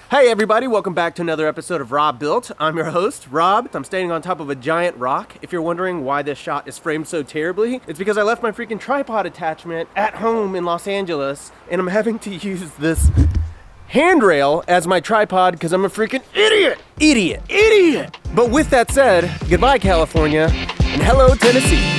Hey everybody, welcome back to another episode of Robuilt. I'm your host, Rob. I'm standing on top of a giant rock. If you're wondering why this shot is framed so terribly, it's because I left my freaking tripod attachment at home in Los Angeles, and I'm having to use this handrail as my tripod because I'm a freaking idiot. But with that said, goodbye California, and hello Tennessee.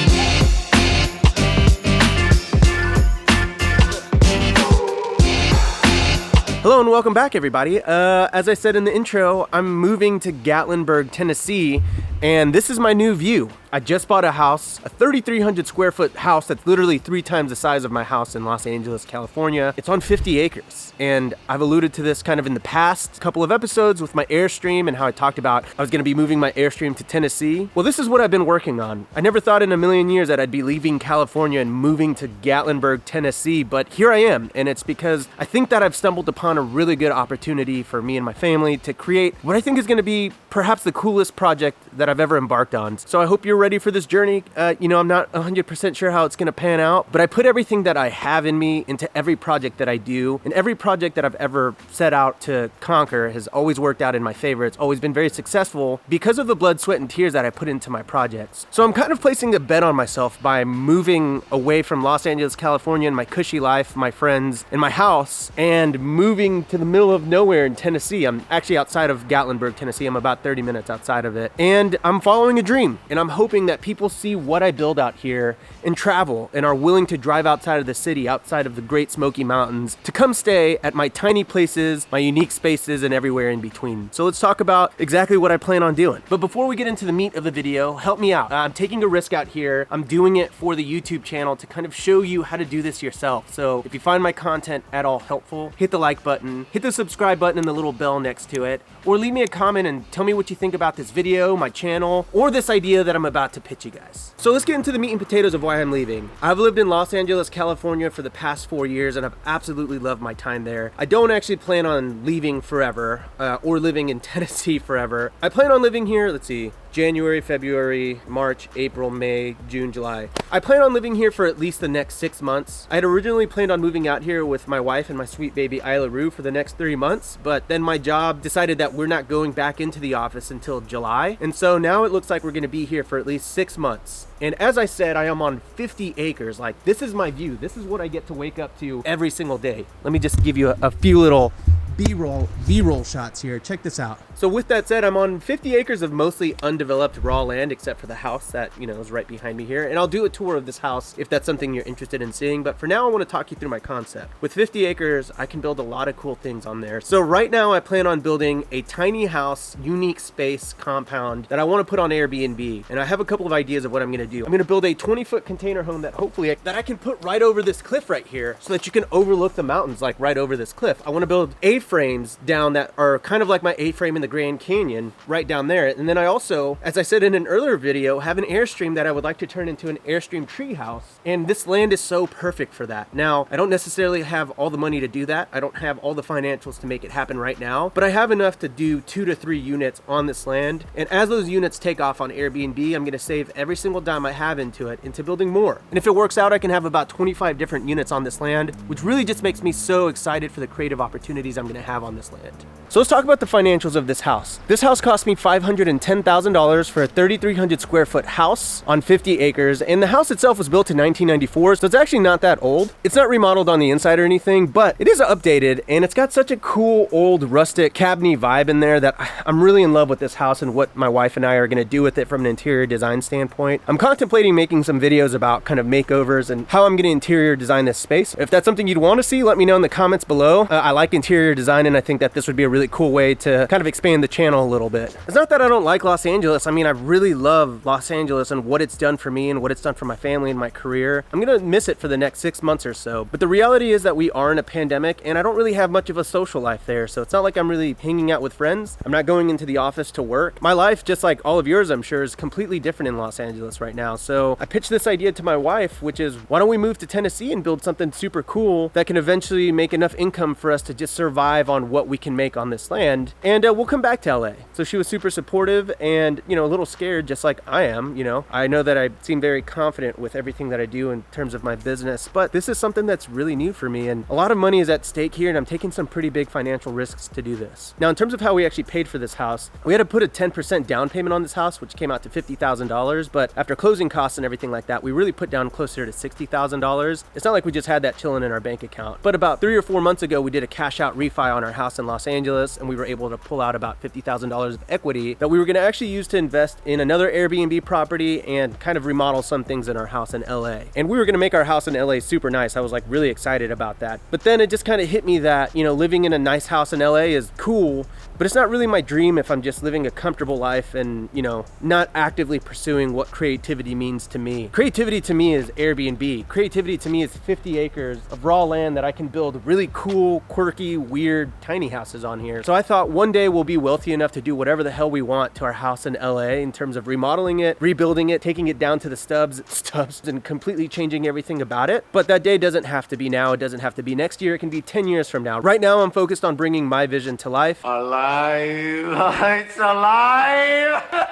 Hello and welcome back everybody. As I said in the intro, I'm moving to Gatlinburg, Tennessee, and this is my new view. I just bought a house, a 3,300 square foot house that's literally 3 times the size of my house in Los Angeles, California. It's on 50 acres, and I've alluded to this kind of in the past couple of episodes with my Airstream and how I talked about I was gonna be moving my Airstream to Tennessee. Well, this is what I've been working on. I never thought in a million years that I'd be leaving California and moving to Gatlinburg, Tennessee, but here I am, and it's because I think that I've stumbled upon a really good opportunity for me and my family to create what I think is gonna be perhaps the coolest project that I've ever embarked on. So I hope you're ready for this journey. I'm not 100% sure how it's gonna pan out, but I put everything that I have in me into every project that I do, and every project that I've ever set out to conquer has always worked out in my favor. It's always been very successful because of the blood, sweat, and tears that I put into my projects. So I'm kind of placing a bet on myself by moving away from Los Angeles, California and my cushy life, my friends, and my house, and moving to the middle of nowhere in Tennessee. I'm actually outside of Gatlinburg, Tennessee. I'm about 30 minutes outside of it. And I'm following a dream, and I'm hoping that people see what I build out here and travel and are willing to drive outside of the city, outside of the Great Smoky Mountains, to come stay at my tiny places, my unique spaces, and everywhere in between. So let's talk about exactly what I plan on doing. But before we get into the meat of the video, help me out. I'm taking a risk out here. I'm doing it for the YouTube channel to kind of show you how to do this yourself. So if you find my content at all helpful, hit the like button, hit the subscribe button and the little bell next to it, or leave me a comment and tell me what you think about this video, my channel, or this idea that I'm about to pitch you guys. So let's get into the meat and potatoes of why I'm leaving. I've lived in Los Angeles, California for the past 4 years, and I've absolutely loved my time there. I don't actually plan on leaving forever, or living in Tennessee forever. I plan on living here, let's see, January, February, March, April, May, June, July. I plan on living here for at least the next 6 months. I had originally planned on moving out here with my wife and my sweet baby Isla Rue for the next 3 months, but then my job decided that we're not going back into the office until July. And so now it looks like we're gonna be here for at least 6 months. And as I said, I am on 50 acres. Like, this is my view. This is what I get to wake up to every single day. Let me just give you a few little B-roll shots here. Check this out. So with that said, I'm on 50 acres of mostly undeveloped raw land, except for the house that, is right behind me here. And I'll do a tour of this house if that's something you're interested in seeing. But for now, I want to talk you through my concept. With 50 acres, I can build a lot of cool things on there. So right now, I plan on building a tiny house, unique space compound that I want to put on Airbnb. And I have a couple of ideas of what I'm going to do. I'm going to build a 20-foot container home that hopefully that I can put right over this cliff right here so that you can overlook the mountains like right over this cliff. I want to build A-frames down that are kind of like my A-frame in the Grand Canyon right down there. And then I also, as I said in an earlier video, have an Airstream that I would like to turn into an Airstream treehouse. And this land is so perfect for that. Now, I don't necessarily have all the money to do that. I don't have all the financials to make it happen right now, but I have enough to do 2 to 3 units on this land. And as those units take off on Airbnb, I'm gonna save every single dime I have into building more. And if it works out, I can have about 25 different units on this land, which really just makes me so excited for the creative opportunities I'm gonna have on this land. So let's talk about the financials of this house. This house cost me $510,000 for a 3,300 square foot house on 50 acres, and the house itself was built in 1994, so it's actually not that old. It's not remodeled on the inside or anything, but it is updated, and it's got such a cool old rustic cabiny vibe in there that I'm really in love with this house and what my wife and I are gonna do with it from an interior design standpoint. I'm contemplating making some videos about kind of makeovers and how I'm gonna interior design this space. If that's something you'd want to see, let me know in the comments below. I like interior design, and I think that this would be a really cool way to kind of expand the channel a little bit. It's not that I don't like Los Angeles. I mean, I really love Los Angeles and what it's done for me and what it's done for my family and my career. I'm gonna miss it for the next 6 months or so. But the reality is that we are in a pandemic, and I don't really have much of a social life there. So it's not like I'm really hanging out with friends. I'm not going into the office to work. My life, just like all of yours, I'm sure, is completely different in Los Angeles right now. So I pitched this idea to my wife, which is, why don't we move to Tennessee and build something super cool that can eventually make enough income for us to just survive on what we can make on on this land, and we'll come back to LA. So she was super supportive and, you know, a little scared, just like I am. You know, I know that I seem very confident with everything that I do in terms of my business, but this is something that's really new for me, and a lot of money is at stake here, and I'm taking some pretty big financial risks to do this. Now, in terms of how we actually paid for this house, we had to put a 10% down payment on this house, which came out to $50,000, but after closing costs and everything like that, we really put down closer to $60,000. It's not like we just had that chilling in our bank account, but about 3 or 4 months ago, we did a cash out refi on our house in Los Angeles, and we were able to pull out about $50,000 of equity that we were going to actually use to invest in another Airbnb property and kind of remodel some things in our house in LA. And we were going to make our house in LA super nice. I was like really excited about that. But then it just kind of hit me that, you know, living in a nice house in LA is cool, but it's not really my dream if I'm just living a comfortable life and, you know, not actively pursuing what creativity means to me. Creativity to me is Airbnb. Creativity to me is 50 acres of raw land that I can build really cool, quirky, weird, tiny houses on here. So I thought one day we'll be wealthy enough to do whatever the hell we want to our house in LA in terms of remodeling it, rebuilding it, taking it down to the stubs and completely changing everything about it. But that day doesn't have to be now. It doesn't have to be next year. It can be 10 years from now. Right now, I'm focused on bringing my vision to life. Alive! It's alive!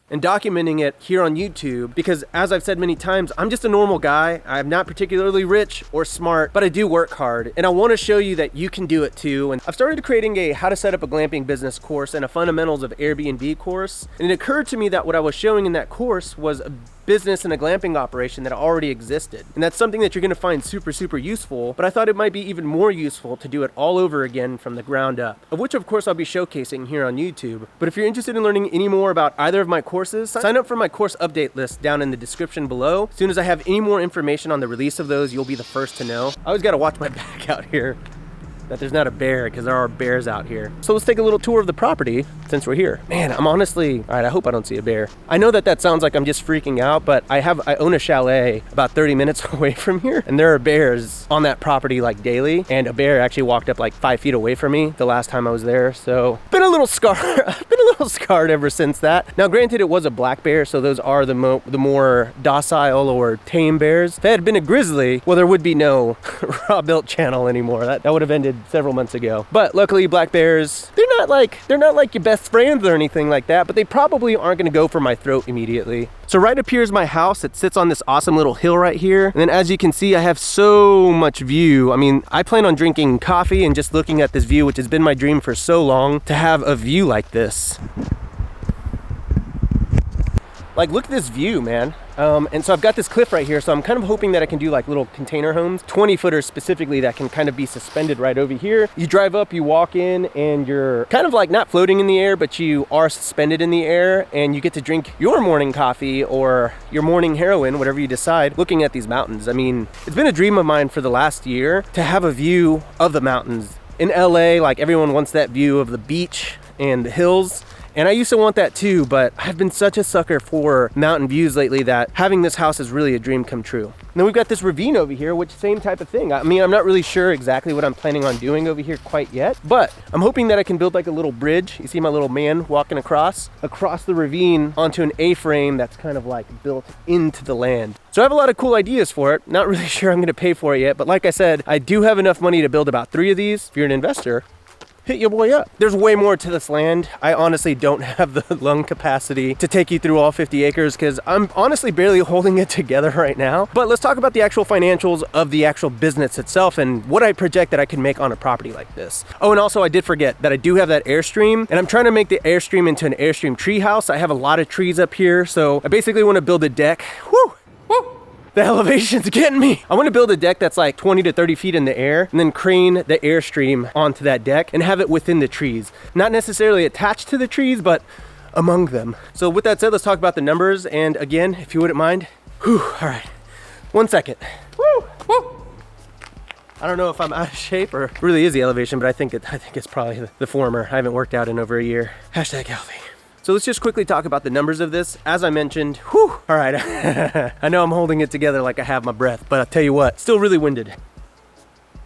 And documenting it here on YouTube, because as I've said many times, I'm just a normal guy. I'm not particularly rich or smart, but I do work hard, and I want to show you that you can do it too. And I've started creating a how to set up a glamping business course and a fundamentals of Airbnb course, and it occurred to me that what I was showing in that course was a business and a glamping operation that already existed. And that's something that you're gonna find super, super useful, but I thought it might be even more useful to do it all over again from the ground up, of which of course I'll be showcasing here on YouTube. But if you're interested in learning any more about either of my courses, sign up for my course update list down in the description below. As soon as I have any more information on the release of those, you'll be the first to know. I always gotta watch my back out here, that there's not a bear, because there are bears out here. So let's take a little tour of the property since we're here. Man, I'm honestly, all right, I hope I don't see a bear. I know that sounds like I'm just freaking out, but I own a chalet about 30 minutes away from here, and there are bears on that property like daily, and a bear actually walked up like 5 feet away from me the last time I was there. So been a little scarred. I've been a little scarred ever since that. Now granted, it was a black bear, so those are the more docile or tame bears. If it had been a grizzly, well, there would be no Robuilt channel anymore. That would have ended several months ago. But luckily, black bears, they're not like your best friends or anything like that, but they probably aren't gonna go for my throat immediately. So right up here is my house. It sits on this awesome little hill right here. And then as you can see, I have so much view. I mean, I plan on drinking coffee and just looking at this view, which has been my dream for so long, to have a view like this. Like, look at this view, man. And so I've got this cliff right here, so I'm kind of hoping that I can do like little container homes, 20-footers specifically, that can kind of be suspended right over here. You drive up, you walk in, and you're kind of like not floating in the air, but you are suspended in the air, and you get to drink your morning coffee or your morning heroin, whatever you decide, looking at these mountains. I mean, it's been a dream of mine for the last year to have a view of the mountains. In LA, like, everyone wants that view of the beach and the hills. And I used to want that too, but I've been such a sucker for mountain views lately that having this house is really a dream come true. And then we've got this ravine over here, which same type of thing. I mean, I'm not really sure exactly what I'm planning on doing over here quite yet, but I'm hoping that I can build like a little bridge. You see my little man walking across the ravine onto an A-frame that's kind of like built into the land. So I have a lot of cool ideas for it. Not really sure I'm gonna pay for it yet, but like I said, I do have enough money to build about 3 of these. If you're an investor, hit your boy up. There's way more to this land. I honestly don't have the lung capacity to take you through all 50 acres because I'm honestly barely holding it together right now. But let's talk about the actual financials of the actual business itself and what I project that I can make on a property like this. Oh, and also I did forget that I do have that Airstream, and I'm trying to make the Airstream into an Airstream tree house. I have a lot of trees up here, so I basically want to build a deck. Woo! Woo! The elevation's getting me. I want to build a deck that's like 20 to 30 feet in the air and then crane the Airstream onto that deck and have it within the trees. Not necessarily attached to the trees, but among them. So with that said, let's talk about the numbers. And again, if you wouldn't mind, all right, 1 second. Woo, woo. I don't know if I'm out of shape or really is the elevation, but I think it's probably the former. I haven't worked out in over a year. Hashtag healthy. So let's just quickly talk about the numbers of this. As I mentioned, all right, I know I'm holding it together like I have my breath, but I'll tell you what, still really winded.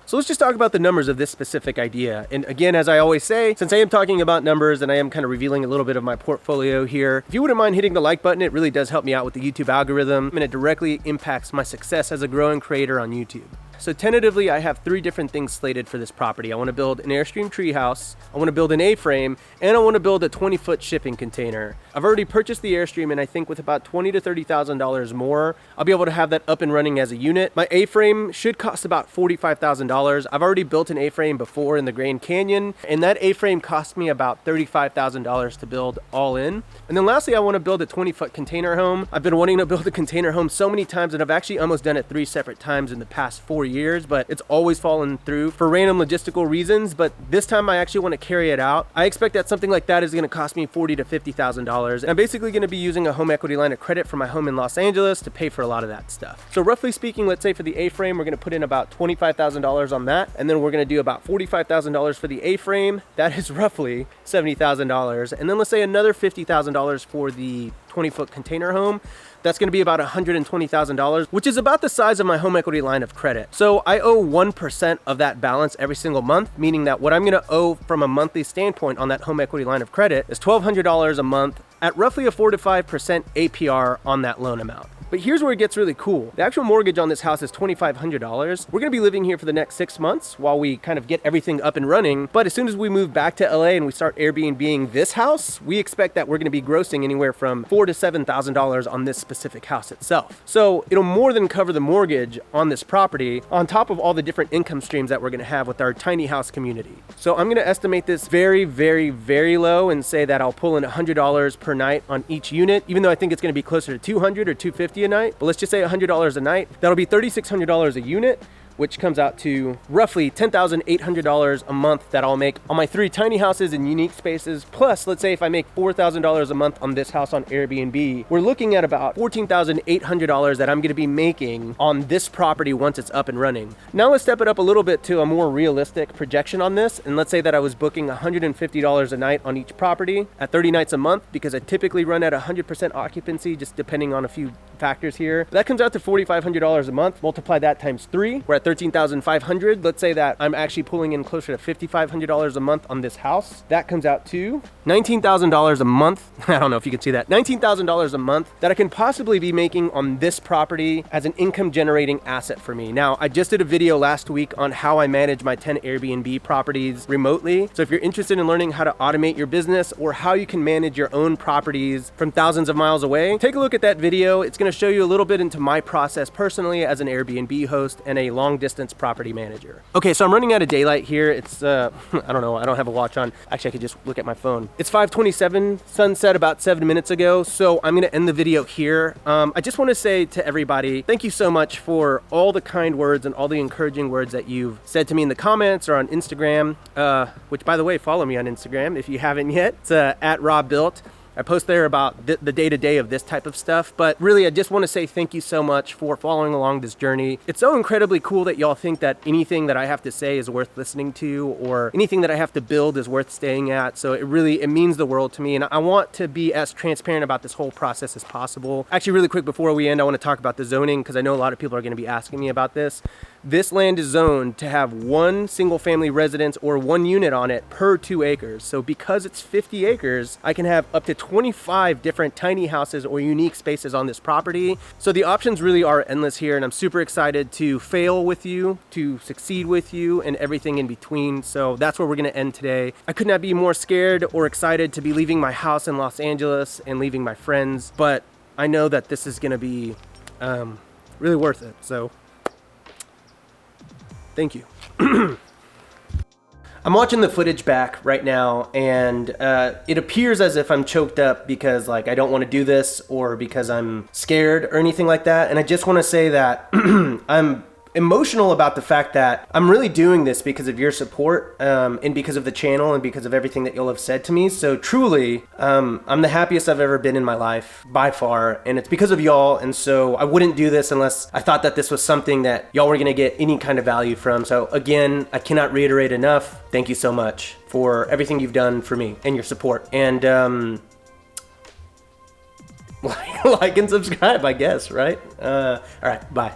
So let's just talk about the numbers of this specific idea. And again, as I always say, since I am talking about numbers and I am kind of revealing a little bit of my portfolio here, if you wouldn't mind hitting the like button, it really does help me out with the YouTube algorithm, and it directly impacts my success as a growing creator on YouTube. So tentatively, I have 3 different things slated for this property. I want to build an Airstream treehouse, I want to build an A-frame, and I want to build a 20-foot shipping container. I've already purchased the Airstream, and I think with about $20,000 to $30,000 more, I'll be able to have that up and running as a unit. My A-frame should cost about $45,000. I've already built an A-frame before in the Grand Canyon, and that A-frame cost me about $35,000 to build all in. And then lastly, I want to build a 20-foot container home. I've been wanting to build a container home so many times, and I've actually almost done it 3 separate times in the past 4 years, but it's always fallen through for random logistical reasons. But this time I actually want to carry it out. I expect that something like that is going to cost me $40,000 to $50,000. And I'm basically going to be using a home equity line of credit for my home in Los Angeles to pay for a lot of that stuff. So roughly speaking, let's say for the A-frame, we're going to put in about $25,000 on that. And then we're going to do about $45,000 for the A-frame. That is roughly $70,000. And then let's say another $50,000 for the 20-foot container home. That's going to be about $120,000, which is about the size of my home equity line of credit. So I owe 1% of that balance every single month, meaning that what I'm going to owe from a monthly standpoint on that home equity line of credit is $1,200 a month at roughly a 4 to 5% APR on that loan amount. But here's where it gets really cool. The actual mortgage on this house is $2,500. We're gonna be living here for the next 6 months while we kind of get everything up and running. But as soon as we move back to LA and we start Airbnb-ing this house, we expect that we're gonna be grossing anywhere from $4,000 to $7,000 on this specific house itself. So it'll more than cover the mortgage on this property on top of all the different income streams that we're gonna have with our tiny house community. So I'm gonna estimate this very, very, very low and say that I'll pull in $100 per night on each unit, even though I think it's gonna be closer to $200 or $250 a night, but let's just say $100 a night. That'll be $3,600 a unit, which comes out to roughly $10,800 a month that I'll make on my 3 tiny houses in unique spaces. Plus, let's say if I make $4,000 a month on this house on Airbnb, we're looking at about $14,800 that I'm gonna be making on this property once it's up and running. Now let's step it up a little bit to a more realistic projection on this. And let's say that I was booking $150 a night on each property at 30 nights a month, because I typically run at 100% occupancy, just depending on a few factors here. That comes out to $4,500 a month. Multiply that times 3. We're at $13,500. Let's say that I'm actually pulling in closer to $5,500 a month on this house. That comes out to $19,000 a month. I don't know if you can see that. $19,000 a month that I can possibly be making on this property as an income generating asset for me. Now, I just did a video last week on how I manage my 10 Airbnb properties remotely. So if you're interested in learning how to automate your business or how you can manage your own properties from thousands of miles away, take a look at that video. It's going to show you a little bit into my process personally as an Airbnb host and a long distance property manager. Okay, so I'm running out of daylight here. It's I don't know, I don't have a watch on. Actually, I could just look at my phone. It's 5:27, sunset about 7 minutes ago, so I'm gonna end the video here. I just wanna say to everybody, thank you so much for all the kind words and all the encouraging words that you've said to me in the comments or on Instagram, which by the way, follow me on Instagram if you haven't yet. It's at Robuilt. I post there about the day-to-day of this type of stuff, but really I just want to say thank you so much for following along this journey. It's so incredibly cool that y'all think that anything that I have to say is worth listening to, or anything that I have to build is worth staying at. So it means the world to me, and I want to be as transparent about this whole process as possible. Actually, really quick before we end, I want to talk about the zoning, because I know a lot of people are going to be asking me about this. This land is zoned to have 1 single family residence or 1 unit on it per 2 acres. So because it's 50 acres, I can have up to 25 different tiny houses or unique spaces on this property. So the options really are endless here, and I'm super excited to fail with you, to succeed with you, and everything in between. So that's where we're gonna end today. I could not be more scared or excited to be leaving my house in Los Angeles and leaving my friends, but I know that this is gonna be really worth it. So thank you. I'm watching the footage back right now, and it appears as if I'm choked up because like I don't want to do this or because I'm scared or anything like that. And I just want to say that I'm emotional about the fact that I'm really doing this because of your support and because of the channel and because of everything that you'll have said to me. So truly, I'm the happiest I've ever been in my life by far, and it's because of y'all. And so I wouldn't do this unless I thought that this was something that y'all were gonna get any kind of value from. So again, I cannot reiterate enough. Thank you so much for everything you've done for me and your support. And like and subscribe, I guess, right? All right, bye.